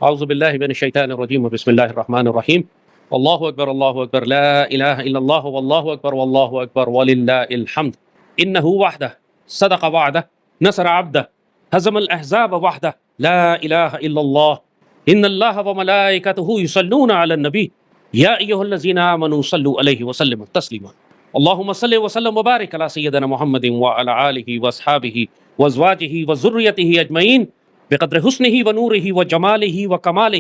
اعوذ باللہ من الشیطان الرجیم بسم اللہ الرحمن الرحیم اللہ اکبر لا الہ الا اللہ واللہ اکبر وللہ الحمد انہ وحدہ صدق وعدہ نصر عبدہ ہزم الاحزاب وحدہ لا الہ الا اللہ ان اللہ وملائکتہ یصلون علی النبی یا ایہا الذین آمنوا صلوا علیہ وسلم تسلیما اللہم صلی وسلم وبارک علی سیدنا محمد وعلی آلہ واصحابہ وازواجہ وذریتہ اجمعین بقدر حسنہ ونورہ وجمالہ وکمالہ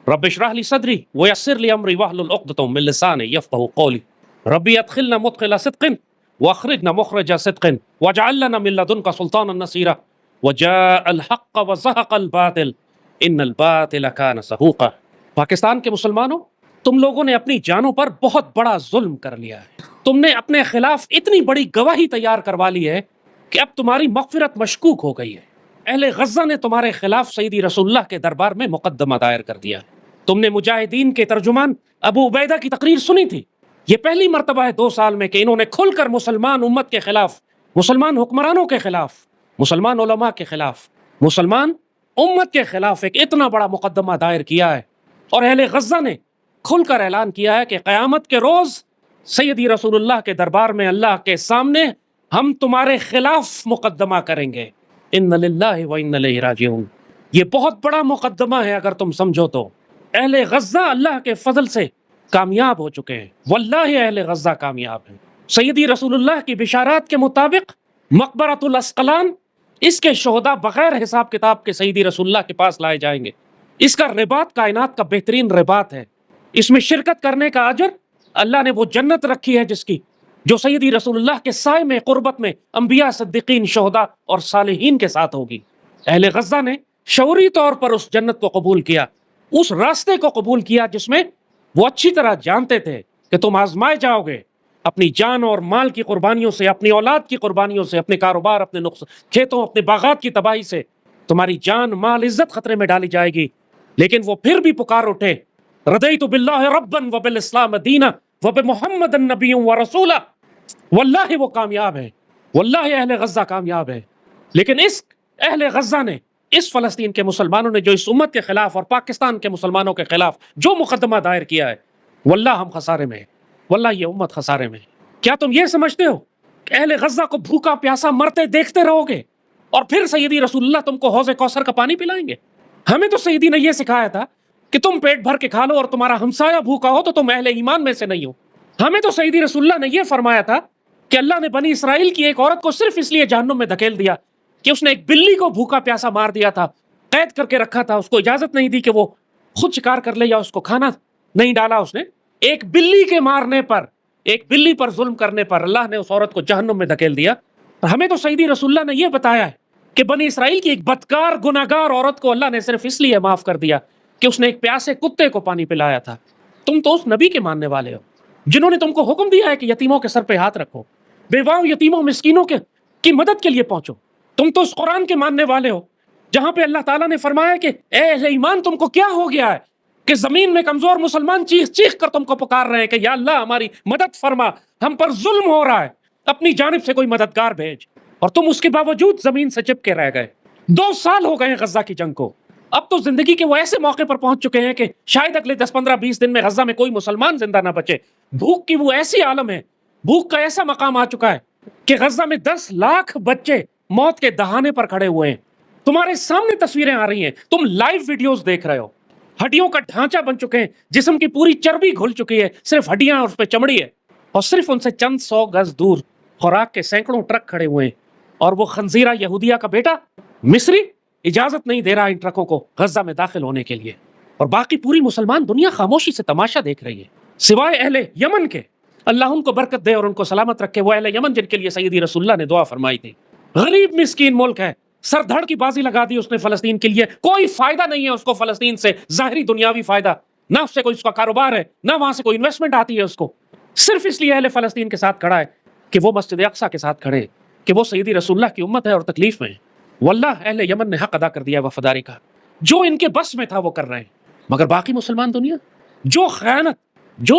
رب اشرح لی صدری ویسر لی امری واحلل عقدۃ من لسانی یفقہوا قولی ربی ادخلنا مدخل صدق واخرجنا مخرج صدق واجعل لنا من لدنک سلطانا نصیرا وجاء الحق وزهق الباطل ان الباطل کان زہوقا۔ پاکستان کے مسلمانوں، تم لوگوں نے اپنی جانوں پر بہت بڑا ظلم کر لیا ہے۔ تم نے اپنے خلاف اتنی بڑی گواہی تیار کروا لی ہے کہ اب تمہاری مغفرت مشکوک ہو گئی ہے۔ اہل غزہ نے تمہارے خلاف سیدی رسول اللہ کے دربار میں مقدمہ دائر کر دیا ہے۔ تم نے مجاہدین کے ترجمان ابو عبیدہ کی تقریر سنی تھی۔ یہ پہلی مرتبہ ہے 2 سال میں کہ انہوں نے کھل کر مسلمان امت کے خلاف، مسلمان حکمرانوں کے خلاف، مسلمان علماء کے خلاف، مسلمان امت کے خلاف ایک اتنا بڑا مقدمہ دائر کیا ہے۔ اور اہل غزہ نے کھل کر اعلان کیا ہے کہ قیامت کے روز سیدی رسول اللہ کے دربار میں اللہ کے سامنے ہم تمہارے خلاف مقدمہ کریں گے۔ ان للہ و انا الیہ راجعون۔ یہ بہت بڑا مقدمہ ہے اگر تم سمجھو تو۔ اہل غزہ اللہ کے فضل سے کامیاب ہو چکے ہیں، واللہ اہل غزہ کامیاب ہیں۔ سیدی رسول اللہ کی بشارات کے مطابق مقبرۃ الاسقلان، اس کے شہداء بغیر حساب کتاب کے سیدی رسول اللہ کے پاس لائے جائیں گے۔ اس کا رباط کائنات کا بہترین رباط ہے۔ اس میں شرکت کرنے کا اجر اللہ نے وہ جنت رکھی ہے جس کی جو سیدی رسول اللہ کے سائے میں قربت میں انبیاء، صدیقین، شہداء اور صالحین کے ساتھ ہوگی۔ اہل غزہ نے شعوری طور پر اس جنت کو قبول کیا، اس راستے کو قبول کیا جس میں وہ اچھی طرح جانتے تھے کہ تم آزمائے جاؤ گے، اپنی جان اور مال کی قربانیوں سے، اپنی اولاد کی قربانیوں سے، اپنے کاروبار، اپنے کھیتوں، اپنے باغات کی تباہی سے تمہاری جان، مال، عزت خطرے میں ڈالی جائے گی۔ لیکن وہ پھر بھی پکار اٹھے، رضیت باللہ ربا وبالاسلام دینا وبمحمد نبی ورسولا۔ واللہ وہ کامیاب ہے، واللہ اہل غزہ کامیاب ہے۔ لیکن اس اہل غزہ نے، اس فلسطین کے مسلمانوں نے جو اس امت کے خلاف اور پاکستان کے مسلمانوں کے خلاف جو مقدمہ دائر کیا ہے، واللہ ہم خسارے میں ہیں، واللہ یہ امت خسارے میں ہے۔ کیا تم یہ سمجھتے ہو کہ اہل غزہ کو بھوکا پیاسا مرتے دیکھتے رہو گے اور پھر سیدی رسول اللہ تم کو حوض کوثر کا پانی پلائیں گے؟ ہمیں تو سیدی نے یہ سکھایا تھا کہ تم پیٹ بھر کے کھا لو اور تمہارا ہمسایہ بھوکا ہو تو تم اہل ایمان میں سے نہیں ہو۔ ہمیں تو سیدی رسول اللہ نے یہ فرمایا تھا کہ اللہ نے بنی اسرائیل کی ایک عورت کو صرف اس لیے جہنم میں دھکیل دیا کہ اس نے ایک بلی کو بھوکا پیاسا مار دیا تھا، قید کر کے رکھا تھا، اس کو اجازت نہیں دی کہ وہ خود شکار کر لے یا اس کو کھانا نہیں ڈالا اس نے۔ ایک بلی کے مارنے پر، ایک بلی پر ظلم کرنے پر اللہ نے اس عورت کو جہنم میں دھکیل دیا۔ ہمیں تو سیدی رسول اللہ نے یہ بتایا ہے کہ بنی اسرائیل کی ایک بدکار گناہگار عورت کو اللہ نے صرف اس لیے معاف کر دیا کہ اس نے ایک پیاسے کتے کو پانی پلایا تھا۔ تم تو اس نبی کے ماننے والے ہو جنہوں نے تم کو حکم دیا ہے کہ یتیموں کے سر پہ ہاتھ رکھو، بیواؤں، یتیموں، مسکینوں کی مدد کے لیے پہنچو۔ تم تو اس قرآن کے ماننے والے ہو جہاں پہ اللہ تعالیٰ نے فرمایا کہ اے اہل ایمان، تم کو کیا ہو گیا ہے کہ زمین میں کمزور مسلمان چیخ چیخ کر تم کو پکار رہے ہیں کہ یا اللہ ہماری مدد فرما، ہم پر ظلم ہو رہا ہے، اپنی جانب سے کوئی مددگار بھیج۔ اور تم اس کے باوجود زمین سے چپکے رہ گئے۔ 2 سال ہو گئے ہیں غزہ کی جنگ کو۔ اب تو زندگی کے وہ ایسے موقع پر پہنچ چکے ہیں کہ شاید اگلے 10، 15، 20 دن میں غزہ میں کوئی مسلمان زندہ نہ بچے۔ بھوک کی وہ ایسی عالم ہے، بھوک کا ایسا مقام آ چکا ہے کہ غزہ میں 10 لاکھ بچے موت کے دہانے پر کھڑے ہوئے ہیں۔ تمہارے سامنے تصویریں آ رہی ہیں، تم لائیو ویڈیوز دیکھ رہے ہو۔ ہڈیوں کا ڈھانچہ بن چکے ہیں، جسم کی پوری چربی گھل چکی ہے، صرف ہڈیاں اور اس پہ چمڑی ہے، اور صرف ان سے چند 100 گز دور خوراک کے سینکڑوں ٹرک کھڑے ہوئے ہیں، اور وہ خنزیرہ یہودیہ کا بیٹا مصری اجازت نہیں دے رہا ان ٹرکوں کو غزہ میں داخل ہونے کے لیے، اور باقی پوری مسلمان دنیا خاموشی سے تماشا دیکھ رہی ہے، سوائے اہل یمن کے۔ اللہ ان کو برکت دے اور ان کو سلامت رکھے، وہ اہل یمن جن کے لیے سیدی رسول اللہ نے دعا فرمائی تھی۔ غریب مسکین ملک ہے، سر دھڑ کی بازی لگا دی اس نے فلسطین کے لیے، کوئی فائدہ نہیں ہے اس کو فلسطین سے، ظاہری دنیاوی فائدہ، نہ اس سے کوئی اس کا کاروبار ہے، نہ وہاں سے کوئی انویسٹمنٹ آتی ہے اس کو، صرف اس لیے اہل فلسطین کے ساتھ کھڑا ہے کہ وہ مسجد اقصیٰ کے ساتھ کھڑے، کہ وہ سیدی رسول اللہ کی امت ہے اور تکلیف میں ہے۔ واللہ اہل یمن نے حق ادا کر دیا وفاداری کا، جو ان کے بس میں تھا وہ کر رہے ہیں، مگر باقی مسلمان دنیا جو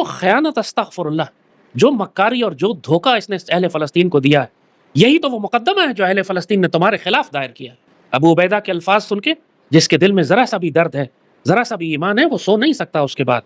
خیانت استغفر اللہ، جو مکاری اور جو دھوکہ اس نے اہل فلسطین کو دیا ہے، یہی تو وہ مقدمہ ہے جو اہل فلسطین نے تمہارے خلاف دائر کیا ہے۔ ابو عبیدہ کے الفاظ سن کے جس کے دل میں ذرا سا بھی درد ہے ذرا سا بھی ایمان ہے وہ سو نہیں سکتا اس کے بعد.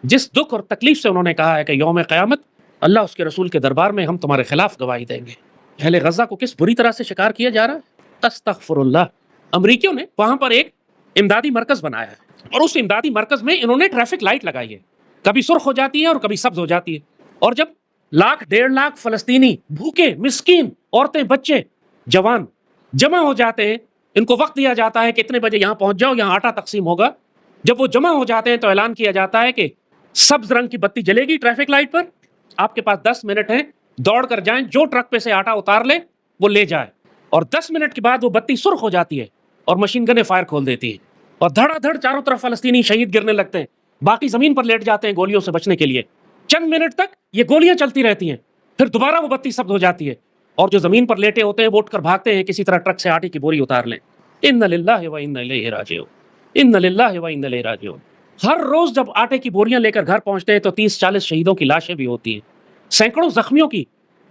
جس دکھ اور تکلیف سے انہوں نے کہا ہے کہ یوم قیامت اللہ اس کے رسول کے دربار میں ہم تمہارے خلاف گواہی دیں گے. اہل غزہ کو کس بری طرح سے شکار کیا جا رہا ہے. استغفر اللہ. امریکیوں نے وہاں پر ایک امدادی مرکز بنایا ہے اور اس امدادی مرکز میں انہوں نے ٹریفک لائٹ لگائی ہے. کبھی سرخ ہو جاتی ہے اور کبھی سبز ہو جاتی ہے. اور جب 1.5 لاکھ فلسطینی بھوکے مسکین عورتیں بچے جوان جمع ہو جاتے ہیں، ان کو وقت دیا جاتا ہے کہ اتنے بجے یہاں پہنچ جاؤ، یہاں آٹا تقسیم ہوگا. جب وہ جمع ہو جاتے ہیں تو اعلان کیا جاتا ہے کہ سبز رنگ کی بتی جلے گی ٹریفک لائٹ پر، آپ کے پاس 10 منٹ ہیں، دوڑ کر جائیں، جو ٹرک پہ سے آٹا اتار لے وہ لے جائے. اور 10 منٹ کے بعد وہ بتی سرخ ہو جاتی ہے اور مشین گنیں فائر کھول دیتی ہیں اور دھڑا دھڑ چاروں طرف فلسطینی شہید گرنے لگتے ہیں. باقی زمین پر لیٹ جاتے ہیں گولیوں سے بچنے کے لیے. چند منٹ تک یہ گولیاں چلتی رہتی ہیں، پھر دوبارہ وہ بتی سبز ہو جاتی ہے اور جو زمین پر لیٹے ہوتے ہیں وہ اٹھ کر بھاگتے ہیں کسی طرح ٹرک سے آٹے کی بوری اتار لیں. انا للہ و انا الیہ راجعون. انا للہ و انا الیہ راجعون. ہر روز جب آٹے کی بوریاں لے کر گھر پہنچتے ہیں تو 30-40 شہیدوں کی لاشیں بھی ہوتی ہیں. سینکڑوں زخمیوں کی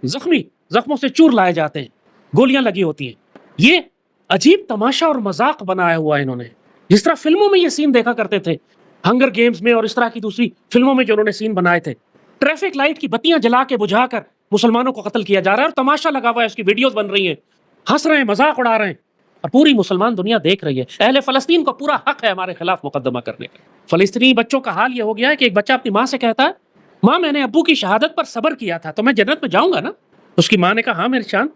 زخموں سے چور لائے جاتے ہیں، گولیاں لگی ہوتی ہیں. یہ عجیب تماشا اور مذاق بنایا ہوا ہے انہوں نے. جس طرح فلموں میں یہ سین دیکھا کرتے تھے، ہنگر گیمز میں اور اس طرح کی دوسری فلموں میں جو انہوں نے سین بنائے تھے، ٹریفک لائٹ کی بتیاں جلا کے بجھا کر مسلمانوں کو قتل کیا جا رہا ہے اور تماشا لگا ہوا ہے، اس کی ویڈیوز بن رہی ہیں، ہنس رہے ہیں، مذاق اڑا رہے ہیں اور پوری مسلمان دنیا دیکھ رہی ہے. اہل فلسطین کو پورا حق ہے ہمارے خلاف مقدمہ کرنے کا. فلسطینی بچوں کا حال یہ ہو گیا ہے کہ ایک بچہ اپنی ماں سے کہتا ہے، ماں میں نے ابو کی شہادت پر صبر کیا تھا تو میں جنت میں جاؤں گا نا. اس کی ماں نے کہا ہاں میری جان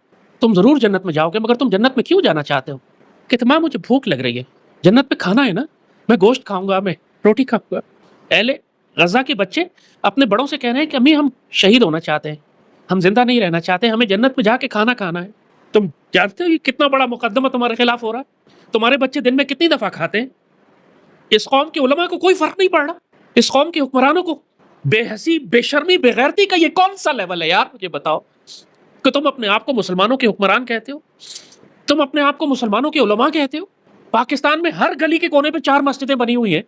تم ضرور جنت میں جاؤ گے، مگر تم جنت میں کیوں جانا چاہتے ہو؟ کہ ماں مجھے بھوک لگ رہی ہے، جنت میں کھانا ہے نا، میں گوشت کھاؤں گا، میں روٹی کھاؤں گا. اہل غزہ کے بچے اپنے بڑوں سے کہہ رہے ہیں کہ امی ہم شہید ہونا چاہتے ہیں، ہم زندہ نہیں رہنا چاہتے، ہمیں جنت میں جا کے کھانا کھانا ہے. تم جانتے ہو یہ کتنا بڑا مقدمہ تمہارے خلاف ہو رہا ہے؟ تمہارے بچے دن میں کتنی دفعہ کھاتے ہیں؟ اس قوم کے علماء کو کوئی فرق نہیں پڑ رہا، اس قوم کے حکمرانوں کو بے حسی بے شرمی بے غیرتی کا یہ کون سا لیول ہے یار؟ مجھے بتاؤ کہ تم اپنے آپ کو مسلمانوں کے حکمران کہتے ہو، تم اپنے آپ کو مسلمانوں کے علماء کہتے ہو. پاکستان میں ہر گلی کے کونے پہ 4 مسجدیں بنی ہوئی ہیں.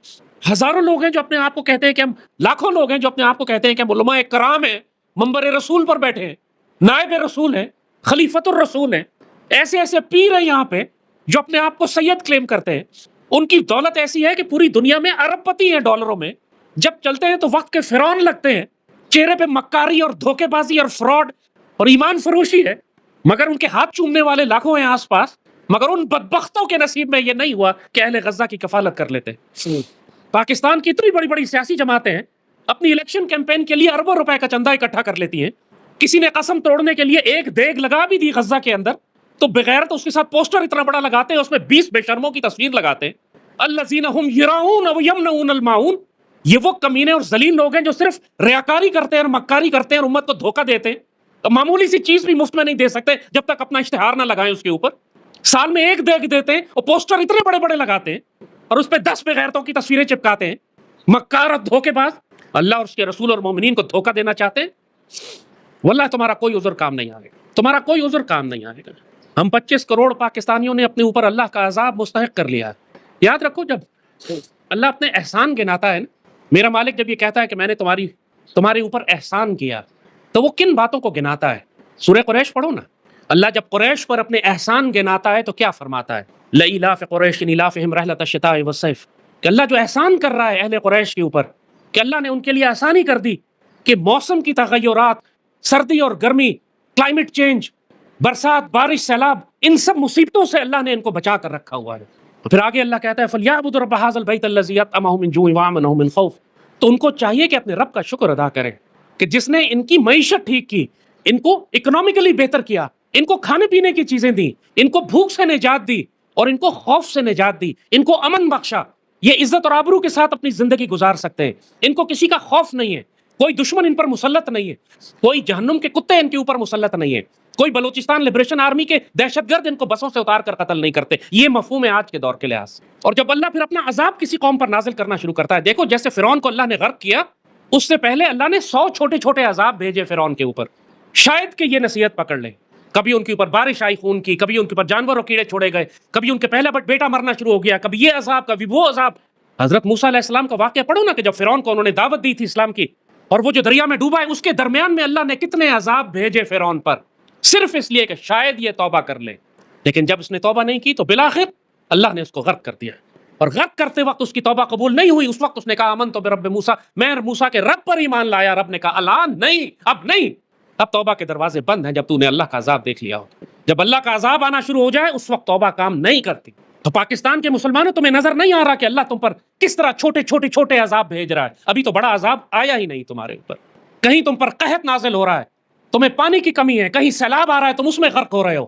ہزاروں لوگ ہیں جو اپنے آپ کو کہتے ہیں کہ ہم، لاکھوں لوگ ہیں جو اپنے آپ کو کہتے ہیں کہ ہم علماء کرام ہیں، منبر رسول پر بیٹھے ہیں، نائب رسول ہیں، خلیفۃ الرسول ہیں. ایسے ایسے پیر ہیں یہاں پہ جو اپنے آپ کو سید کلیم کرتے ہیں. ان کی دولت ایسی ہے کہ پوری دنیا میں ارب پتی ہیں ڈالروں میں. جب چلتے ہیں تو وقت کے فرعون لگتے ہیں، چہرے پہ مکاری اور دھوکے بازی اور فراڈ اور ایمان فروشی ہے، مگر ان کے ہاتھ چومنے والے لاکھوں ہیں آس پاس. مگر ان بدبختوں کے نصیب میں یہ نہیں ہوا کہ اہل غزہ کی کفالت کر لیتے. پاکستان کی اتنی بڑی بڑی سیاسی جماعتیں ہیں، اپنی الیکشن کیمپین کے لیے اربوں روپے کا چندہ اکٹھا کر لیتی ہیں. کسی نے قسم توڑنے کے لیے ایک دیگ لگا بھی دی غزہ کے اندر تو بغیر تو اس کے ساتھ پوسٹر اتنا بڑا لگاتے ہیں، اس میں 20 بے شرموں کی تصویر لگاتے ہیں. الذین هم یراؤون ویمنعون الماعون. یہ وہ کمینے اور ذلیل لوگ ہیں جو صرف ریاکاری کرتے ہیں اور مکاری کرتے ہیں اور امت کو دھوکہ دیتے ہیں. تو معمولی سی چیز بھی مفت میں نہیں دے سکتے جب تک اپنا اشتہار نہ لگائیں اس کے اوپر. سال میں ایک دیگ دیتے ہیں اور پوسٹر اتنے بڑے بڑے لگاتے ہیں اور اس پہ 10 بغیرتوں کی تصویریں چپکاتے ہیں. مکار اور دھوکے باز اللہ اور اس کے رسول اور مومنین کو دھوکہ دینا چاہتے ہیں. واللہ تمہارا کوئی عذر کام نہیں آئے گا، تمہارا کوئی عذر کام نہیں آئے گا. ہم 25 کروڑ پاکستانیوں نے اپنے اوپر اللہ کا عذاب مستحق کر لیا ہے. یاد رکھو جب اللہ اپنے احسان گناتا ہے نا، میرا مالک جب یہ کہتا ہے کہ میں نے تمہارے اوپر احسان کیا، تو وہ کن باتوں کو گناتا ہے؟ سورہ قریش پڑھو نا. اللہ جب قریش پر اپنے احسان گناتا ہے تو کیا فرماتا ہے؟ لإلاف قریش إیلافهم رحلة الشتاء والصيف. کہ اللہ جو احسان کر رہا ہے اہل قریش کے اوپر، کہ اللہ نے ان کے لیے آسانی کر دی کہ موسم کی تغیرات، سردی اور گرمی، کلائمیٹ چینج، برسات، بارش، سیلاب، ان سب مصیبتوں سے اللہ نے ان کو بچا کر رکھا ہوا ہے. پھر آگے اللہ کہتا ہے فَلْيَعْبُدُوا رَبَّ هَٰذَا الْبَيْتِ الَّذِي أَطْعَمَهُم مِّن جُوعٍ وَآمَنَهُم مِّن خَوْفٍ. تو ان کو چاہیے کہ اپنے رب کا شکر ادا کریں کہ جس نے ان کی معیشت ٹھیک کی، ان کو اکنامکلی بہتر کیا، ان کو کھانے پینے کی چیزیں دی، ان کو بھوک سے نجات دی اور ان کو خوف سے نجات دی، ان کو امن بخشا. یہ عزت اور آبرو کے ساتھ اپنی زندگی گزار سکتے ہیں. ان کو کسی کا خوف نہیں ہے، کوئی دشمن ان پر مسلط نہیں ہے، کوئی جہنم کے کتے ان کے اوپر مسلط نہیں ہے، کوئی بلوچستان لبریشن آرمی کے دہشت گرد ان کو بسوں سے اتار کر قتل نہیں کرتے. یہ مفہوم ہے آج کے دور کے لحاظ سے. اور جب اللہ پھر اپنا عذاب کسی قوم پر نازل کرنا شروع کرتا ہے، دیکھو جیسے فرعون کو اللہ نے غرق کیا، اس سے پہلے اللہ نے 100 چھوٹے چھوٹے عذاب بھیجے فرعون کے اوپر، شاید کہ یہ نصیحت پکڑ لیں. کبھی ان کے اوپر بارش آئی خون کی، کبھی ان کے اوپر جانور اور کیڑے چھوڑے گئے، کبھی ان کے پہلا بیٹا مرنا شروع ہو گیا، کبھی یہ عذاب کبھی وہ عذاب. حضرت موسیٰ علیہ السلام کا واقعہ پڑھو نا کہ جب فرعون کو انہوں نے دعوت دی تھی اسلام کی اور وہ جو دریا میں ڈوبا ہے، اس کے درمیان میں اللہ نے کتنے عذاب بھیجے فرعون پر، صرف اس لیے کہ شاید یہ توبہ کر لے. لیکن جب اس نے توبہ نہیں کی تو بالآخر اللہ نے اس کو غرق کر دیا. اور غرق کرتے وقت اس کی توبہ قبول نہیں ہوئی، اس وقت اس نے کہا آمنت برب موسیٰ، میں موسیٰ کے رب پر ایمان لایا۔ رب نے کہا الان نہیں، اب نہیں، اب توبہ کے دروازے بند ہیں جب تو نے اللہ کا عذاب دیکھ لیا ہو۔ جب اللہ کا عذاب آنا شروع ہو جائے اس وقت توبہ کام نہیں کرتی۔ تو پاکستان کے مسلمانوں، تمہیں نظر نہیں آ رہا کہ اللہ تم پر کس طرح چھوٹے چھوٹے چھوٹے عذاب بھیج رہا ہے؟ ابھی تو بڑا عذاب آیا ہی نہیں تمہارے اوپر، کہیں تم پر قحط نازل ہو رہا ہے، تمہیں پانی کی کمی ہے، کہیں سیلاب آ رہا ہے تم اس میں غرق ہو رہے ہو،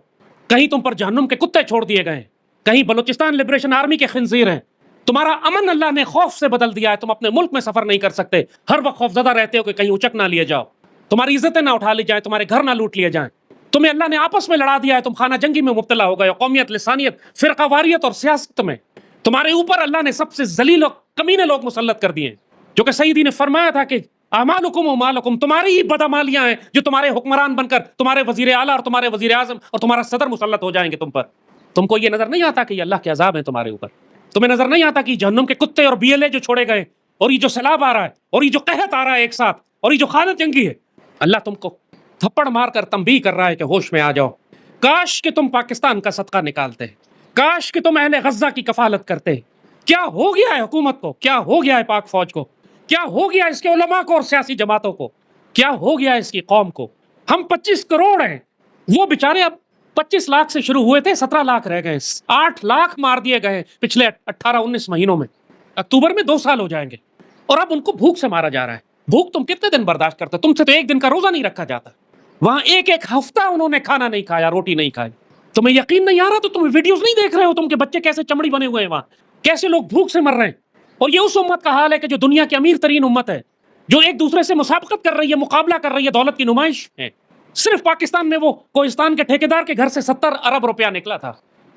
کہیں تم پر جہنم کے کتے چھوڑ دیے گئے ہیں، کہیں بلوچستان لبریشن آرمی کے خنزیر ہیں، تمہارا امن اللہ نے خوف سے بدل دیا ہے، تم اپنے ملک میں سفر نہیں کر سکتے، ہر وقت خوفزدہ رہتے ہو کہ کہیں اچک نہ لیے جاؤ، تمہاری عزتیں نہ اٹھا لی جائیں، تمہارے گھر نہ لوٹ لیے جائیں، تمہیں اللہ نے آپس میں لڑا دیا ہے، تم خانہ جنگی میں مبتلا ہو گئے ہو، قومیت، لسانیت، فرقہ واریت اور سیاست میں تمہارے اوپر اللہ نے سب سے ذلیل و کمینے لوگ مسلط کر دیے ہیں، جو کہ سیدی نے فرمایا تھا کہ اعمالکم و مالکم، تمہاری ہی بدعمالیاں ہیں جو تمہارے حکمران بن کر تمہارے وزیر اعلیٰ اور تمہارے وزیر اعظم اور تمہارا صدر مسلط ہو جائیں گے تم پر۔ تم کو یہ نظر نہیں آتا کہ یہ اللہ کے عذاب ہیں تمہارے اوپر؟ تمہیں نظر نہیں آتا کہ جہنم کے کتے اور BLA جو چھوڑے گئے، اور یہ جو سیلاب آ رہا ہے، اور یہ جو قحط آ رہا ہے ایک ساتھ، اور یہ جو خانہ جنگی ہے، اللہ تم کو تھپڑ مار کر تنبیہ کر رہا ہے کہ ہوش میں آ جاؤ۔ کاش کہ تم پاکستان کا صدقہ نکالتے، کاش کہ تم اہل غزہ کی کفالت کرتے۔ کیا ہو گیا ہے حکومت کو؟ کیا ہو گیا ہے پاک فوج کو؟ کیا ہو گیا اس کے علماء کو اور سیاسی جماعتوں کو؟ کیا ہو گیا اس کی قوم کو؟ ہم 25 کروڑ ہیں، وہ بیچارے اب 25 لاکھ سے شروع ہوئے تھے، 17 لاکھ رہ گئے، 8 لاکھ مار دیے گئے پچھلے 18-19 مہینوں میں، اکتوبر میں 2 سال ہو جائیں گے، اور اب ان کو بھوک سے مارا جا رہا ہے۔ بھوک تم کتنے دن برداشت کرتے؟ تم سے تو ایک دن کا روزہ نہیں رکھا جاتا، وہاں ایک ہفتہ انہوں نے کھانا نہیں کھایا، روٹی نہیں کھائی۔ تمہیں یقین نہیں آ رہا تو تم ویڈیوز نہیں دیکھ رہے ہو تم کے بچے کیسے چمڑی بنے ہوئے ہیں، وہاں کیسے لوگ بھوک سے مر رہے ہیں۔ اور یہ اس امت کا حال ہے کہ جو دنیا کی امیر ترین امت ہے، جو ایک دوسرے سے مسابقت کر رہی ہے، مقابلہ کر رہی ہے، دولت کی نمائش ہے۔ صرف پاکستان میں وہ کوہستان کے ٹھیکیدار کے گھر سے 70 ارب روپیہ نکلا تھا،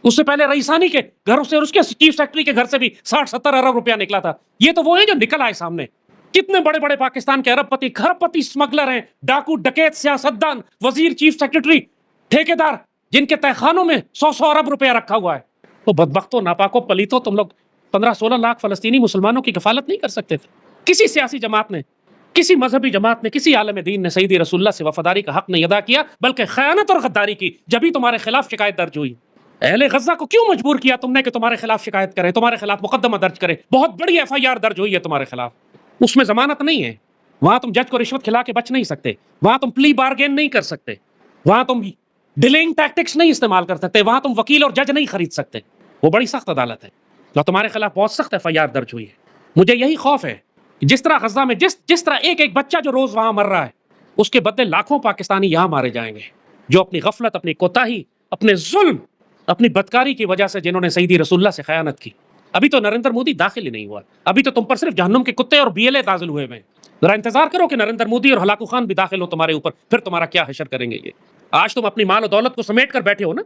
اس سے پہلے رئیسانی کے گھر سے اور اس کے چیف سیکرٹری کے گھر سے بھی 60-70 ارب روپیہ نکلا تھا۔ یہ تو وہ ہیں جو نکل آئے سامنے۔ کتنے بڑے بڑے پاکستان کے ارب پتی، کھرب پتی اسمگلر ہیں، ڈاکو، ڈکیت، سیاستدان، وزیر، چیف سیکرٹری، ٹھیکیدار، جن کے تہخانوں میں 100 ارب روپیہ رکھا ہوا ہے۔ وہ بدبختوں، ناپاکوں، پلیتوں، تم لوگ 15-16 لاکھ فلسطینی مسلمانوں کی کفالت نہیں کر سکتے تھے۔ کسی سیاسی جماعت نے، کسی مذہبی جماعت نے، کسی عالم دین نے سیدی رسول اللہ سے وفاداری کا حق نہیں ادا کیا، بلکہ خیانت اور غداری کی، جبھی تمہارے خلاف شکایت درج ہوئی۔ اہل غزہ کو کیوں مجبور کیا تم نے کہ تمہارے خلاف شکایت کریں، تمہارے خلاف مقدمہ درج کریں؟ بہت بڑی FIR درج ہوئی ہے تمہارے خلاف، اس میں ضمانت نہیں ہے، وہاں تم جج کو رشوت کھلا کے بچ نہیں سکتے، وہاں تم پلی بارگین نہیں کر سکتے، وہاں تم ڈیلنگ ٹیکٹکس نہیں استعمال کر سکتے، وہاں تم وکیل اور جج نہیں خرید سکتے۔ وہ بڑی سخت عدالت ہے اور تمہارے خلاف بہت سخت FIR درج ہوئی ہے۔ مجھے یہی خوف ہے کہ جس طرح غزہ میں جس طرح ایک بچہ جو روز وہاں مر رہا ہے، اس کے بدلے لاکھوں پاکستانی یہاں مارے جائیں گے، جو اپنی غفلت، اپنی کوتاہی، اپنے ظلم، اپنی بدکاری کی وجہ سے، جنہوں نے سیدی رسول اللہ سے خیانت کی۔ ابھی تو نریندر مودی داخل ہی نہیں ہوا، ابھی تو تم پر صرف جہنم کے کتے اور BLA نازل ہوئے ہیں۔ ذرا انتظار کرو کہ نریندر مودی اور ہلاکو خان بھی داخل ہو تمہارے اوپر، پھر تمہارا کیا حشر کریں گے یہ۔ آج تم اپنی مال و دولت کو سمیٹ کر بیٹھے ہو نا۔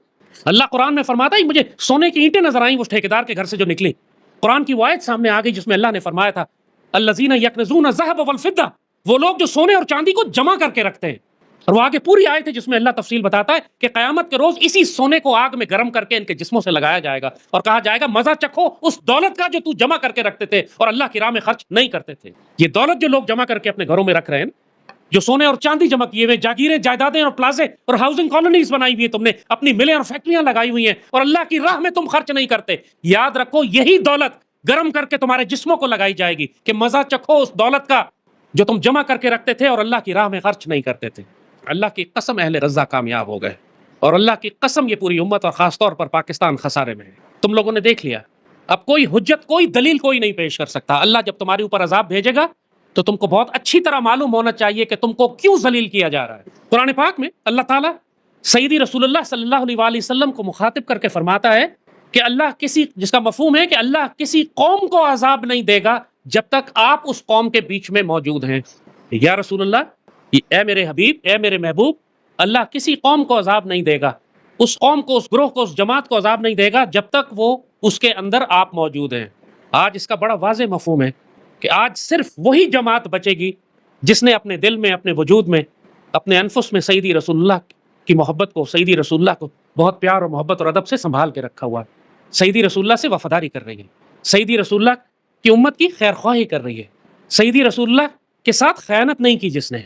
اللہ قرآن میں فرماتا ہے مجھے سونے کی اینٹیں نظر آئیں اس ٹھیکیدار کے گھر سے جو نکلی۔ قرآن کی وہ آیت سامنے آ گئی جس میں اللہ نے فرمایا تھا الذین یکنزون الذھب والفضہ، وہ لوگ جو سونے اور چاندی کو جمع کر کے رکھتے ہیں۔ اور وہ آگے پوری آیت ہے جس میں اللہ تفصیل بتاتا ہے کہ قیامت کے روز اسی سونے کو آگ میں گرم کر کے ان کے جسموں سے لگایا جائے گا اور کہا جائے گا مزہ چکھو اس دولت کا جو تو جمع کر کے رکھتے تھے اور اللہ کی راہ میں خرچ نہیں کرتے تھے۔ یہ دولت جو لوگ جمع کر کے اپنے گھروں میں رکھ رہے ہیں، جو سونے اور چاندی جمع کیے ہوئے، جاگیریں، جائیدادیں اور پلازے اور ہاؤسنگ کالونیز بنائی ہوئی ہیں، تم نے اپنی ملیں اور فیکٹریاں لگائی ہوئی ہیں اور اللہ کی راہ میں تم خرچ نہیں کرتے، یاد رکھو یہی دولت گرم کر کے تمہارے جسموں کو لگائی جائے گی کہ مزہ چکھو اس دولت کا جو تم جمع کر کے رکھتے تھے اور اللہ کی راہ میں خرچ نہیں کرتے تھے۔ اللہ کی قسم اہل غزہ کامیاب ہو گئے، اور اللہ کی قسم یہ پوری امت اور خاص طور پر پاکستان خسارے میں ہے۔ تم لوگوں نے دیکھ لیا، اب کوئی حجت، کوئی دلیل کوئی نہیں پیش کر سکتا۔ اللہ جب تمہارے اوپر عذاب بھیجے گا تو تم کو بہت اچھی طرح معلوم ہونا چاہیے کہ تم کو کیوں ذلیل کیا جا رہا ہے۔ قرآن پاک میں اللہ تعالیٰ سیدی رسول اللہ صلی اللہ علیہ وآلہ وسلم کو مخاطب کر کے فرماتا ہے کہ اللہ جس کا مفہوم ہے کہ اللہ کسی قوم کو عذاب نہیں دے گا جب تک آپ اس قوم کے بیچ میں موجود ہیں۔ یا رسول اللہ، اے میرے حبیب، اے میرے محبوب، اللہ کسی قوم کو عذاب نہیں دے گا، اس قوم کو، اس گروہ کو، اس جماعت کو عذاب نہیں دے گا جب تک وہ اس کے اندر آپ موجود ہیں۔ آج اس کا بڑا واضح مفہوم ہے کہ آج صرف وہی جماعت بچے گی جس نے اپنے دل میں، اپنے وجود میں، اپنے انفس میں سیدی رسول اللہ کی محبت کو، سیدی رسول اللہ کو بہت پیار اور محبت اور ادب سے سنبھال کے رکھا ہوا ہے، سیدی رسول اللہ سے وفاداری کر رہی ہے، سیدی رسول اللہ کی امت کی خیر خواہی کر رہی ہے، سیدی رسول اللہ کے ساتھ خیانت نہیں کی جس نے،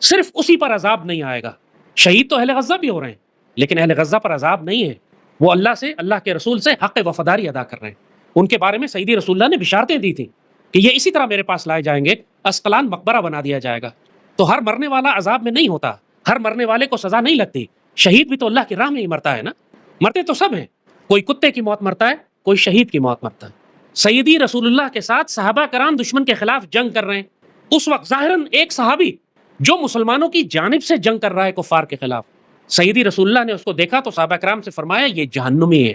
صرف اسی پر عذاب نہیں آئے گا۔ شہید تو اہل غزہ بھی ہو رہے ہیں، لیکن اہل غزہ پر عذاب نہیں ہے، وہ اللہ سے، اللہ کے رسول سے حق وفاداری ادا کر رہے ہیں۔ ان کے بارے میں سیدی رسول اللہ نے بشارتیں دی تھیں کہ یہ اسی طرح میرے پاس لائے جائیں گے، اسقلان مقبرہ بنا دیا جائے گا۔ تو ہر مرنے والا عذاب میں نہیں ہوتا، ہر مرنے والے کو سزا نہیں لگتی، شہید بھی تو اللہ کی راہ میں ہی مرتا ہے نا، مرتے تو سب ہیں، کوئی کتے کی موت مرتا ہے، کوئی شہید کی موت مرتا ہے۔ سیدی رسول اللہ کے ساتھ صحابہ کرام دشمن کے خلاف جنگ کر رہے ہیں، اس وقت ظاہراً ایک صحابی جو مسلمانوں کی جانب سے جنگ کر رہا ہے کفار کے خلاف، سیدی رسول اللہ نے اس کو دیکھا تو صحابہ کرام سے فرمایا یہ جہنمی ہے۔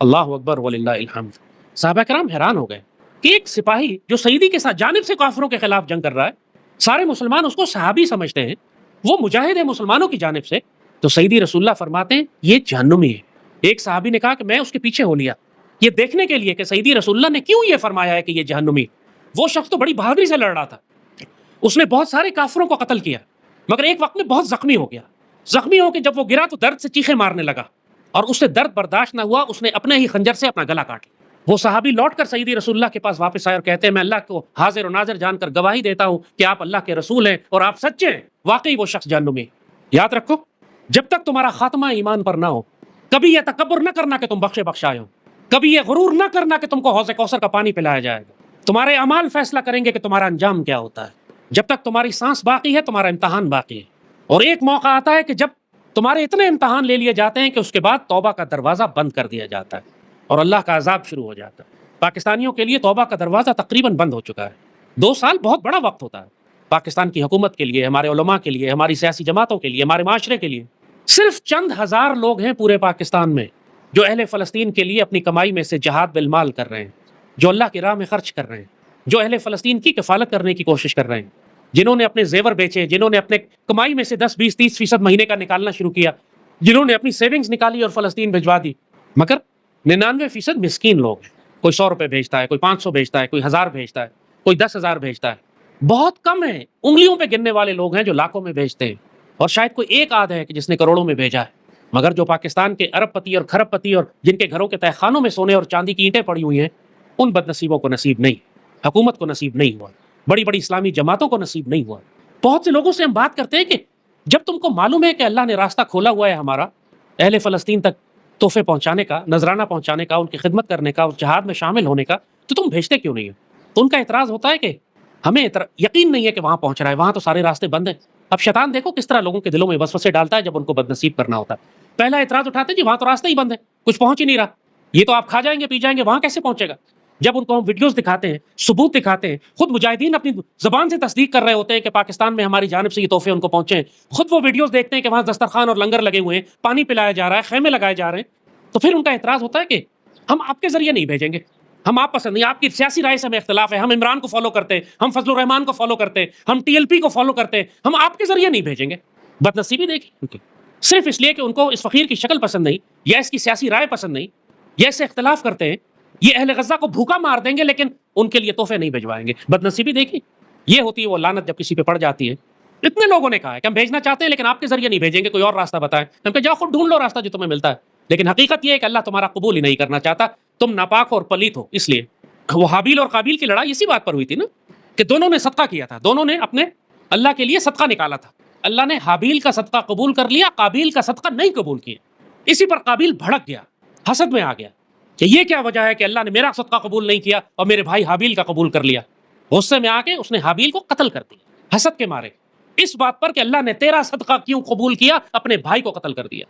اللہ اکبر وللہ الحمد۔ صحابہ کرام حیران ہو گئے کہ ایک سپاہی جو سیدی کے ساتھ جانب سے کافروں کے خلاف جنگ کر رہا ہے، سارے مسلمان اس کو صحابی سمجھتے ہیں، وہ مجاہد ہے مسلمانوں کی جانب سے، تو سیدی رسول اللہ فرماتے ہیں یہ جہنمی ہے۔ ایک صحابی نے کہا کہ میں اس کے پیچھے ہو لیا یہ دیکھنے کے لیے کہ سیدی رسول اللہ نے کیوں یہ فرمایا ہے کہ یہ جہنمی۔ وہ شخص تو بڑی بہادری سے لڑ رہا تھا، اس نے بہت سارے کافروں کو قتل کیا، مگر ایک وقت میں بہت زخمی ہو گیا۔ زخمی ہو کے جب وہ گرا تو درد سے چیخیں مارنے لگا، اور اس سے درد برداشت نہ ہوا، اس نے اپنے ہی خنجر سے اپنا گلا کاٹ لیا۔ وہ صحابی لوٹ کر سیدی رسول اللہ کے پاس واپس آئے اور کہتے ہیں میں اللہ کو حاضر و ناظر جان کر گواہی دیتا ہوں کہ آپ اللہ کے رسول ہیں اور آپ سچے ہیں، واقعی وہ شخص جہنمی۔ یاد رکھو، جب تک تمہارا خاتمہ ایمان پر نہ ہو، کبھی یہ تکبر نہ کرنا کہ تم بخشے بخشائے ہو، کبھی یہ غرور نہ کرنا کہ تم کو حوض کوثر کا پانی پلایا جائے گا۔ تمہارے اعمال فیصلہ کریں گے کہ تمہارا انجام کیا ہوتا ہے۔ جب تک تمہاری سانس باقی ہے تمہارا امتحان باقی ہے، اور ایک موقع آتا ہے کہ جب تمہارے اتنے امتحان لے لیے جاتے ہیں کہ اس کے بعد توبہ کا دروازہ بند کر دیا جاتا ہے اور اللہ کا عذاب شروع ہو جاتا ہے۔ پاکستانیوں کے لیے توبہ کا دروازہ تقریباً بند ہو چکا ہے۔ 2 سال بہت بڑا وقت ہوتا ہے پاکستان کی حکومت کے لیے، ہمارے علماء کے لیے، ہماری سیاسی جماعتوں کے لیے، ہمارے معاشرے کے لیے۔ صرف چند ہزار لوگ ہیں پورے پاکستان میں جو اہل فلسطین کے لیے اپنی کمائی میں سے جہاد بالمال کر رہے ہیں، جو اللہ کی راہ میں خرچ کر رہے ہیں، جو اہل فلسطین کی کفالت کرنے کی کوشش کر رہے ہیں، جنہوں نے اپنے زیور بیچے، جنہوں نے اپنے کمائی میں سے 10 20 30% مہینے کا نکالنا شروع کیا، جنہوں نے اپنی سیونگز نکالی اور فلسطین بھجوا دی۔ مگر 99% مسکین لوگ ہیں، کوئی 100 روپے بھیجتا ہے، کوئی 500 بھیجتا ہے، کوئی 1000 بھیجتا ہے، کوئی 10,000 بھیجتا ہے۔ بہت کم ہیں، انگلیوں پہ گننے والے لوگ ہیں جو لاکھوں میں بھیجتے ہیں، اور شاید کوئی ایک آدھ ہے کہ جس نے کروڑوں میں بھیجا ہے۔ مگر جو پاکستان کے ارب پتی اور کھرب پتی اور جن کے گھروں کے تہہ خانوں میں سونے اور چاندی کی اینٹیں پڑی ہوئی ہیں، ان بد نصیبوں کو نصیب نہیں، حکومت کو نصیب نہیں ہوا، بڑی بڑی اسلامی جماعتوں کو نصیب نہیں ہوا۔ بہت سے لوگوں سے ہم بات کرتے ہیں کہ جب تم کو معلوم ہے کہ اللہ نے راستہ کھولا ہوا ہے ہمارا اہل فلسطین تک تحفے پہنچانے کا، نذرانہ پہنچانے کا، ان کی خدمت کرنے کا، اس جہاد میں شامل ہونے کا، تو تم بھیجتے کیوں نہیں ہو؟ تو ان کا اعتراض ہوتا ہے کہ ہمیں یقین نہیں ہے کہ وہاں پہنچ رہا ہے، وہاں تو سارے راستے بند ہیں۔ اب شیطان دیکھو کس طرح لوگوں کے دلوں میں وسوسے ڈالتا ہے جب ان کو بدنصیب کرنا ہوتا ہے۔ پہلا اعتراض اٹھاتے ہیں جی وہاں تو راستے ہی بند ہے، کچھ پہنچ ہی نہیں رہا، یہ تو آپ کھا جائیں گے پی جائیں گے، وہاں کیسے پہنچے گا؟ جب ان کو ہم ویڈیوز دکھاتے ہیں، ثبوت دکھاتے ہیں، خود مجاہدین اپنی زبان سے تصدیق کر رہے ہوتے ہیں کہ پاکستان میں ہماری جانب سے یہ تحفے ان کو پہنچے ہیں، خود وہ ویڈیوز دیکھتے ہیں کہ وہاں دسترخوان اور لنگر لگے ہوئے ہیں، پانی پلایا جا رہا ہے، خیمے لگائے جا رہے ہیں، تو پھر ان کا اعتراض ہوتا ہے کہ ہم آپ کے ذریعے نہیں بھیجیں گے، ہم آپ پسند نہیں، آپ کی سیاسی رائے سے ہمیں اختلاف ہے، ہم عمران کو فالو کرتے ہیں، ہم فضل الرحمان کو فالو کرتے ہیں، ہم TLP کو فالو کرتے ہیں، ہم آپ کے ذریعے نہیں بھیجیں گے۔ بدنصیبی دیکھی ان کی، صرف اس لیے کہ ان کو اس فقیر کی شکل پسند نہیں، یا اس کی سیاسی رائے پسند نہیں، یا اس سے اختلاف کرتے ہیں، یہ اہل غزہ کو بھوکا مار دیں گے لیکن ان کے لیے تحفے نہیں بھجوائیں گے۔ بدنصیبی دیکھی، یہ ہوتی ہے وہ لعنت جب کسی پہ پڑ جاتی ہے۔ اتنے لوگوں نے کہا ہے کہ ہم بھیجنا چاہتے ہیں لیکن آپ کے ذریعے نہیں بھیجیں گے، کوئی اور راستہ بتائیں۔ ہم کہ جاؤ خود ڈھونڈ لو راستہ جو تمہیں ملتا ہے، لیکن حقیقت یہ ہے کہ اللہ تمہارا قبول ہی نہیں کرنا چاہتا، تم ناپاک ہو اور پلیت ہو۔ اس لیے وہ حابیل اور قابیل کی لڑائی اسی بات پر ہوئی تھی نا، کہ دونوں نے صدقہ کیا تھا، دونوں نے اپنے اللہ کے لیے صدقہ نکالا تھا۔ اللہ نے حابیل کا صدقہ قبول کر لیا، قابیل کا صدقہ نہیں قبول کیا۔ اسی پر قابیل بھڑک گیا، حسد میں آ گیا کہ یہ کیا وجہ ہے کہ اللہ نے میرا صدقہ قبول نہیں کیا اور میرے بھائی حابیل کا قبول کر لیا۔ غصے میں آ کے اس نے حابیل کو قتل کر دیا، حسد کے مارے، اس بات پر کہ اللہ نے تیرا صدقہ کیوں قبول کیا، اپنے بھائی کو قتل کر دیا۔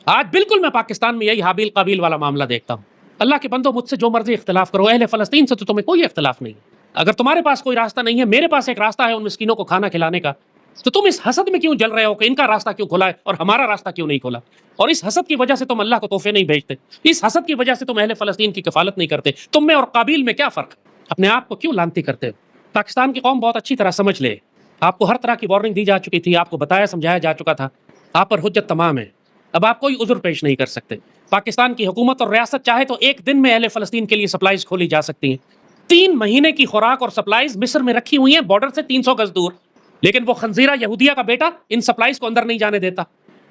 آج بالکل میں پاکستان میں یہی حابیل قابیل والا معاملہ دیکھتا ہوں۔ اللہ کے بندو مجھ سے جو مرضی اختلاف کرو، اہل فلسطین سے تو تمہیں کوئی اختلاف نہیں ہے۔ اگر تمہارے پاس کوئی راستہ نہیں ہے، میرے پاس ایک راستہ ہے ان مسکینوں کو کھانا کھلانے کا، تو تم اس حسد میں کیوں جل رہے ہو کہ ان کا راستہ کیوں کھلا ہے اور ہمارا راستہ کیوں نہیں کھلا؟ اور اس حسد کی وجہ سے تم اللہ کو تحفے نہیں بھیجتے، اس حسد کی وجہ سے تم اہل فلسطین کی کفالت نہیں کرتے۔ تم میں اور قابیل میں کیا فرق ہے؟ اپنے آپ کو کیوں لانتی کرتے ہو؟ پاکستان کی قوم بہت اچھی طرح سمجھ لے، آپ کو ہر طرح کی وارننگ دی جا چکی تھی، آپ کو بتایا سمجھایا جا چکا تھا، آپ پر حجت تمام ہے، اب آپ کوئی عذر پیش نہیں کر سکتے۔ پاکستان کی حکومت اور ریاست چاہے تو ایک دن میں اہل فلسطین کے لیے سپلائز کھولی جا سکتی ہیں۔ 3 مہینے کی خوراک اور سپلائز مصر میں رکھی ہوئی ہیں، بارڈر سے 300 گز دور، لیکن وہ خنزیرہ یہودیہ کا بیٹا ان سپلائز کو اندر نہیں جانے دیتا۔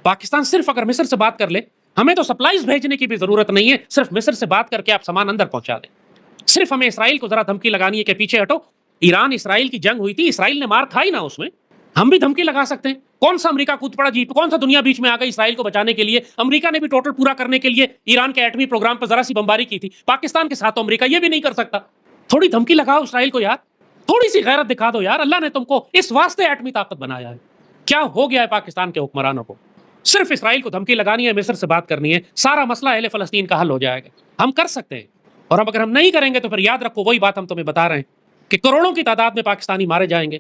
پاکستان صرف اگر مصر سے بات کر لے، ہمیں تو سپلائز بھیجنے کی بھی ضرورت نہیں ہے، صرف مصر سے بات کر کے آپ سامان اندر پہنچا دیں۔ صرف ہمیں اسرائیل کو ذرا دھمکی لگانی ہے کہ پیچھے ہٹو۔ ایران اسرائیل کی جنگ ہوئی تھی، اسرائیل نے مار کھائی نا اس میں، ہم بھی دھمکی لگا سکتے ہیں. کون سا امریکہ کود پڑا جی, کون سا دنیا بیچ میں آ گئی اسرائیل کو بچانے کے لیے؟ امریکہ نے بھی ٹوٹل پورا کرنے کے لیے ایران کے ایٹمی پروگرام پر ذرا سی بمباری کی تھی. پاکستان کے ساتھ امریکہ یہ بھی نہیں کر سکتا. تھوڑی دھمکی لگاؤ اسرائیل کو یار, تھوڑی سی غیرت دکھا دو یار. اللہ نے تم کو اس واسطے ایٹمی طاقت بنایا ہے. کیا ہو گیا ہے پاکستان کے حکمرانوں کو؟ صرف اسرائیل کو دھمکی لگانی ہے, مصر سے بات کرنی ہے, سارا مسئلہ اہل فلسطین کا حل ہو جائے گا. ہم کر سکتے ہیں, اور اب اگر ہم نہیں کریں گے تو پھر یاد رکھو وہی بات ہم تمہیں بتا رہے ہیں کہ کروڑوں کی تعداد میں پاکستانی مارے جائیں گے.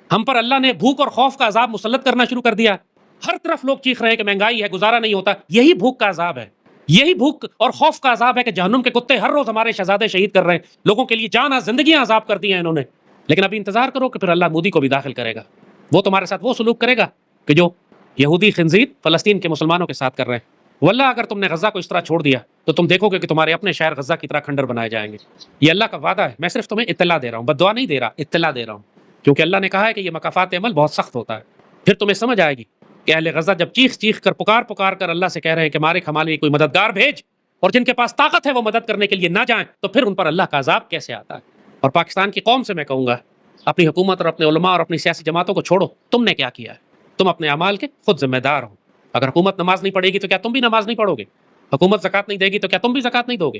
ہم پر اللہ نے بھوک اور خوف کا عذاب مسلط کرنا شروع کر دیا. ہر طرف لوگ چیخ رہے ہیں کہ مہنگائی ہے, گزارا نہیں ہوتا. یہی بھوک کا عذاب ہے, یہی بھوک اور خوف کا عذاب ہے کہ جہنم کے کتے ہر روز ہمارے شہزادے شہید کر رہے ہیں. لوگوں کے لیے جان زندگیاں عذاب کر دی ہیں انہوں نے. لیکن ابھی انتظار کرو کہ پھر اللہ مودی کو بھی داخل کرے گا. وہ تمہارے ساتھ وہ سلوک کرے گا کہ جو یہودی خنزیر فلسطین کے مسلمانوں کے ساتھ کر رہے ہیں. واللہ اگر تم نے غزہ کو اس طرح چھوڑ دیا تو تم دیکھو گے کہ تمہارے اپنے شہر غزہ کی طرح کھنڈر بنائے جائیں گے. یہ اللہ کا وعدہ ہے. میں صرف تمہیں اطلاع دے رہا ہوں, بددعا نہیں دے رہا, اطلاع دے رہا ہوں. کیونکہ اللہ نے کہا ہے کہ یہ مکافات عمل بہت سخت ہوتا ہے. پھر تمہیں سمجھ آئے گی کہ اہل غزہ جب چیخ چیخ کر پکار کر اللہ سے کہہ رہے ہیں کہ مالک ہمارے لیے کوئی مددگار بھیج, اور جن کے پاس طاقت ہے وہ مدد کرنے کے لیے نہ جائیں, تو پھر ان پر اللہ کا عذاب کیسے آتا ہے. اور پاکستان کی قوم سے میں کہوں گا, اپنی حکومت اور اپنے علماء اور اپنی سیاسی جماعتوں کو چھوڑو. تم نے کیا کیا ہے؟ تم اپنے اعمال کے خود ذمہ دار ہو. اگر حکومت نماز نہیں پڑھے گی تو کیا تم بھی نماز نہیں پڑھو گے؟ حکومت زکات نہیں دے گی تو کیا تم بھی زکات نہیں دو گے؟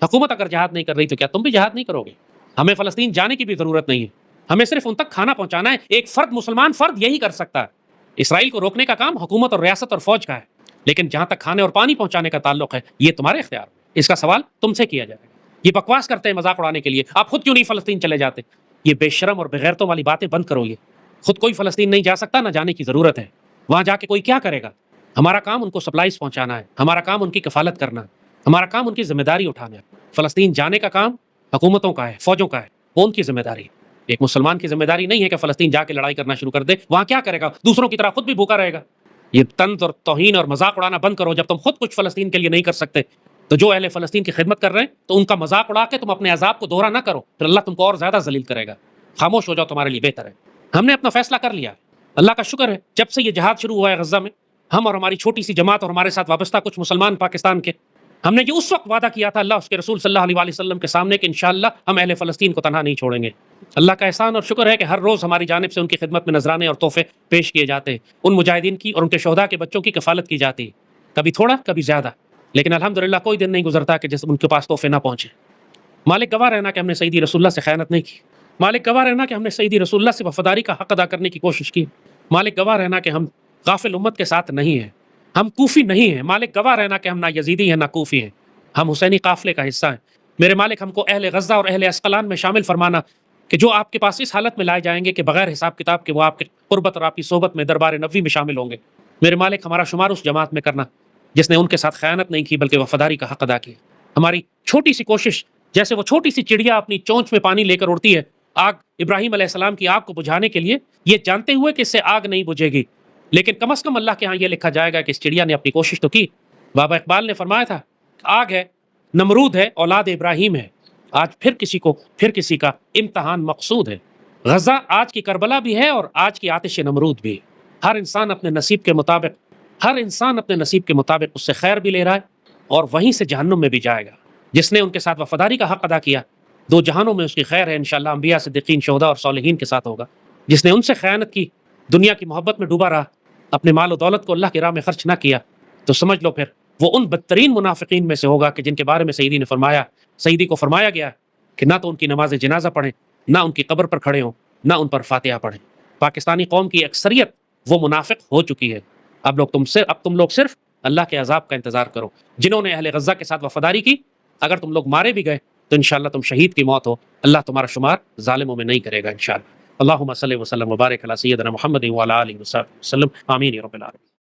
حکومت اگر جہاد نہیں کر رہی تو کیا تم بھی جہاد نہیں کرو گے؟ ہمیں فلسطین جانے کی بھی ضرورت نہیں ہے, ہمیں صرف ان تک کھانا پہنچانا ہے. ایک فرد, مسلمان فرد یہی کر سکتا ہے. اسرائیل کو روکنے کا کام حکومت اور ریاست اور فوج کا ہے, لیکن جہاں تک کھانے اور پانی پہنچانے کا تعلق ہے یہ تمہارے اختیار. اس کا سوال تم سے کیا جائے گا. یہ بکواس کرتے ہیں مذاق اڑانے کے لیے, آپ خود کیوں نہیں فلسطین چلے جاتے؟ یہ بے شرم اور بغیرتوں والی باتیں بند کرو. یہ خود کوئی فلسطین نہیں جا سکتا, نہ جانے کی ضرورت ہے. وہاں جا کے کوئی کیا کرے گا؟ ہمارا کام ان کو سپلائز پہنچانا ہے, ہمارا کام ان کی کفالت کرنا ہے, ہمارا کام ان کی ذمہ داری اٹھانا ہے. فلسطین جانے کا کام حکومتوں کا ہے, فوجوں کا ہے, وہ ان کی ذمہ داری ہے. ایک مسلمان کی ذمہ داری نہیں ہے کہ فلسطین جا کے لڑائی کرنا شروع کر دے. وہاں کیا کرے گا؟ دوسروں کی طرح خود بھی بھوکا رہے گا. یہ طنز اور توہین اور مذاق اڑانا بند کرو. جب تم خود کچھ فلسطین کے لیے نہیں کر سکتے تو جو اہل فلسطین کی خدمت کر رہے ہیں تو ان کا مذاق اڑا کے تم اپنے عذاب کو دوہرا نہ کرو, پھر اللہ تم کو اور زیادہ ذلیل کرے گا. خاموش ہو جاؤ, تمہارے لیے بہتر ہے. ہم نے اپنا فیصلہ کر لیا. اللہ کا شکر ہے جب سے یہ جہاد شروع ہوا ہے غزہ میں, ہم اور ہماری چھوٹی سی جماعت اور ہمارے ساتھ وابستہ کچھ مسلمان پاکستان کے, ہم نے یہ اس وقت وعدہ کیا تھا اللہ اس کے رسول صلی اللہ علیہ وسلم کے سامنے کہ انشاءاللہ ہم اہل فلسطین کو تنہا نہیں چھوڑیں گے. اللہ کا احسان اور شکر ہے کہ ہر روز ہماری جانب سے ان کی خدمت میں نذرانے اور تحفے پیش کیے جاتے ہیں. ان مجاہدین کی اور ان کے شہداء کے بچوں کی کفالت کی جاتی ہے, کبھی تھوڑا کبھی زیادہ, لیکن الحمدللہ کوئی دن نہیں گزرتا کہ جس ان کے پاس تحفے نہ پہنچے. مالک گواہ رہنا کہ ہم نے سیدی رسول اللہ سے خیانت نہیں کی. مالک گواہ رہنا کہ ہم نے سیدی رسول اللہ سے وفاداری کا حق ادا کرنے کی کوشش کی. مالک گواہ رہنا کہ ہم غافل امت کے ساتھ نہیں ہیں, ہم کوفی نہیں ہیں. مالک گواہ رہنا کہ ہم نہ یزیدی ہیں نہ کوفی ہیں, ہم حسینی قافلے کا حصہ ہیں. میرے مالک ہم کو اہل غزہ اور اہل اسقلان میں شامل فرمانا کہ جو آپ کے پاس اس حالت میں لائے جائیں گے کہ بغیر حساب کتاب کے وہ آپ کے قربت اور آپ کی صحبت میں دربار نبوی میں شامل ہوں گے. میرے مالک ہمارا شمار اس جماعت میں کرنا جس نے ان کے ساتھ خیانت نہیں کی بلکہ وفاداری کا حق ادا کیا. ہماری چھوٹی سی کوشش, جیسے وہ چھوٹی سی چڑیا اپنی چونچ میں پانی لے کر اڑتی ہے آگ, ابراہیم علیہ السلام کی آگ کو بجھانے کے لیے, یہ جانتے ہوئے کہ اس سے آگ نہیں بجھے گی, لیکن کم از کم اللہ کے ہاں یہ لکھا جائے گا کہ اس چڑیا نے اپنی کوشش تو کی. بابا اقبال نے فرمایا تھا, آگ ہے, نمرود ہے, اولاد ابراہیم ہے, آج پھر کسی کا امتحان مقصود ہے. غزہ آج کی کربلا بھی ہے اور آج کی آتش نمرود بھی. ہر انسان اپنے نصیب کے مطابق اس سے خیر بھی لے رہا ہے اور وہیں سے جہنم میں بھی جائے گا. جس نے ان کے ساتھ وفاداری کا حق ادا کیا, دو جہانوں میں اس کی خیر ہے انشاءاللہ, انبیاء, صدیقین, شہداء اور صالحین کے ساتھ ہوگا. جس نے ان سے خیانت کی, دنیا کی محبت میں ڈوبا رہا, اپنے مال و دولت کو اللہ کی راہ میں خرچ نہ کیا, تو سمجھ لو پھر وہ ان بدترین منافقین میں سے ہوگا کہ جن کے بارے میں سیدی کو فرمایا گیا کہ نہ تو ان کی نماز جنازہ پڑھیں, نہ ان کی قبر پر کھڑے ہوں, نہ ان پر فاتحہ پڑھیں. پاکستانی قوم کی اکثریت وہ منافق ہو چکی ہے. اب تم لوگ صرف اللہ کے عذاب کا انتظار کرو. جنہوں نے اہل غزہ کے ساتھ وفاداری کی, اگر تم لوگ مارے بھی گئے تو انشاءاللہ تم شہید کی موت ہو, اللہ تمہارا شمار ظالموں میں نہیں کرے گا انشاءاللہ. اللہم صلی وسلم وبارک علی سیدنا محمد وعلی آلہ وصحبہ وسلم. آمین یا رب العالمین.